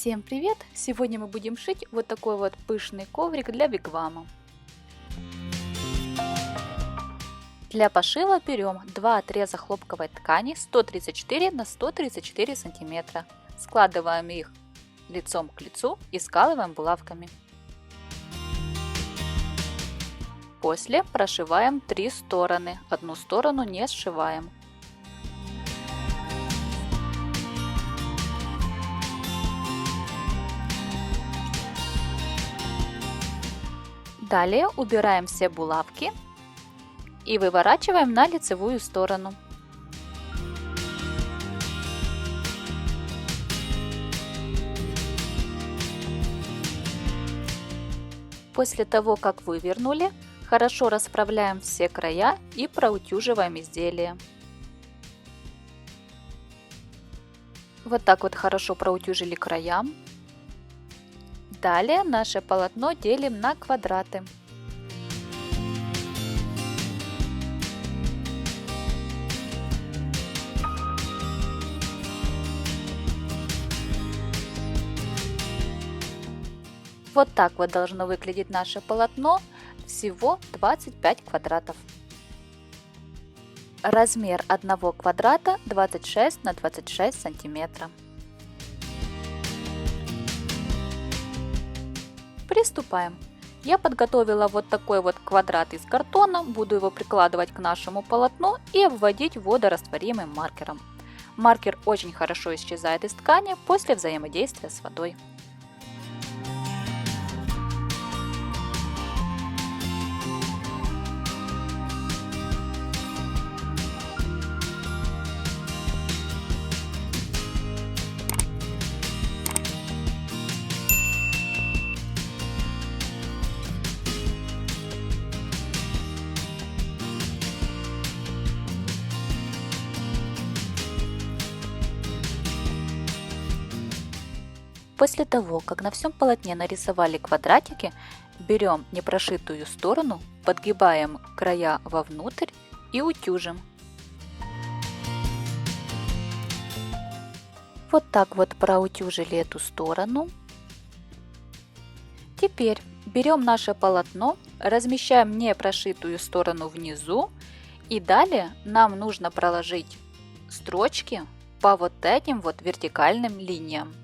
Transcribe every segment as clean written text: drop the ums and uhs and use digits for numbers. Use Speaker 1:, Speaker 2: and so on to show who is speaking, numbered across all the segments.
Speaker 1: Всем привет! Сегодня мы будем шить вот такой вот пышный коврик для вигвама. Для пошива берем два отреза хлопковой ткани 134 на 134 сантиметра. Складываем их лицом к лицу и скалываем булавками. После прошиваем 3 стороны, одну сторону не сшиваем. Далее убираем все булавки и выворачиваем на лицевую сторону. После того, как вывернули, хорошо расправляем все края и проутюживаем изделие. Вот так вот хорошо проутюжили края. Далее наше полотно делим на квадраты. Вот так вот должно выглядеть наше полотно, всего 25 квадратов. Размер одного квадрата 26 на 26 сантиметров. Приступаем. Я подготовила вот такой вот квадрат из картона, буду его прикладывать к нашему полотну и обводить водорастворимым маркером. Маркер очень хорошо исчезает из ткани после взаимодействия с водой. После того, как на всем полотне нарисовали квадратики, берем непрошитую сторону, подгибаем края вовнутрь и утюжим. Вот так вот проутюжили эту сторону. Теперь берем наше полотно, размещаем непрошитую сторону внизу и далее нам нужно проложить строчки по вот этим вот вертикальным линиям.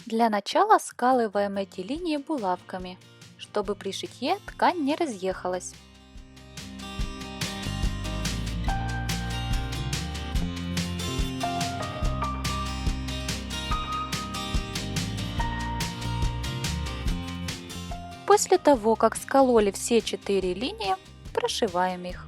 Speaker 1: Для начала скалываем эти линии булавками, чтобы при шитье ткань не разъехалась. После того, как скололи все 4 линии, прошиваем их.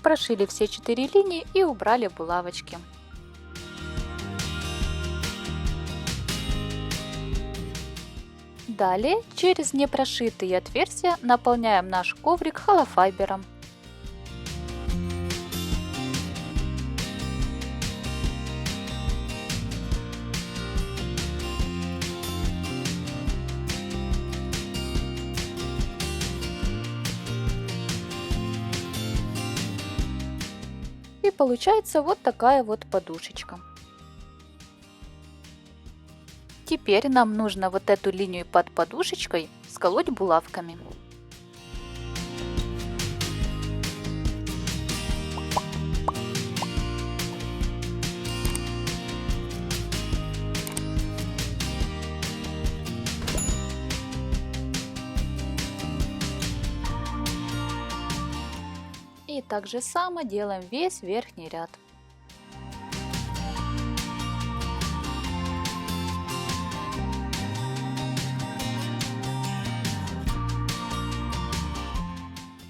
Speaker 1: Прошили все 4 линии и убрали булавочки. Далее через непрошитые отверстия наполняем наш коврик холофайбером. И получается вот такая вот подушечка. Теперь нам нужно вот эту линию под подушечкой сколоть булавками. И так же само делаем весь верхний ряд.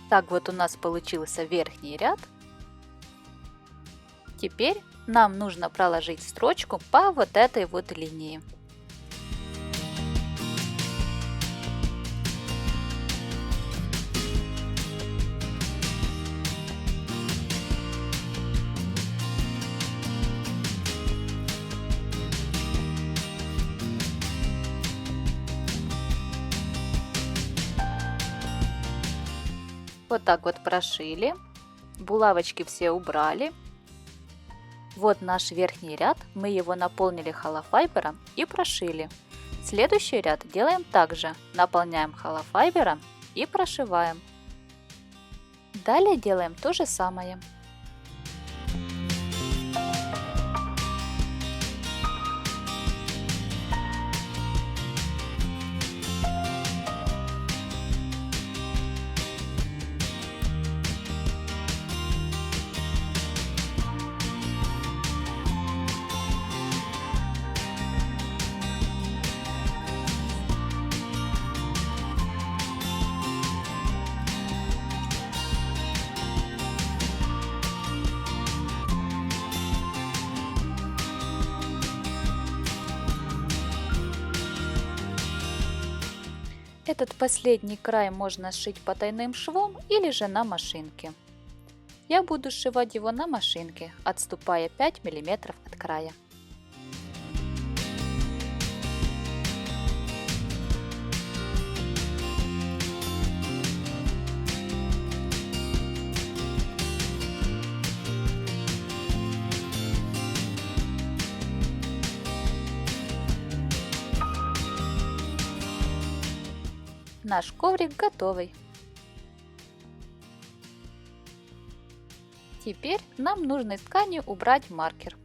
Speaker 1: Так вот у нас получился верхний ряд. Теперь нам нужно проложить строчку по вот этой вот линии. Вот так вот прошили. Булавочки все убрали. Вот наш верхний ряд, мы его наполнили холофайбером и прошили. Следующий ряд делаем так же, наполняем холофайбером и прошиваем. Далее делаем то же самое. Этот последний край можно сшить потайным швом или же на машинке. Я буду сшивать его на машинке, отступая 5 мм от края. Наш коврик готовый. Теперь нам нужно из ткани убрать маркер.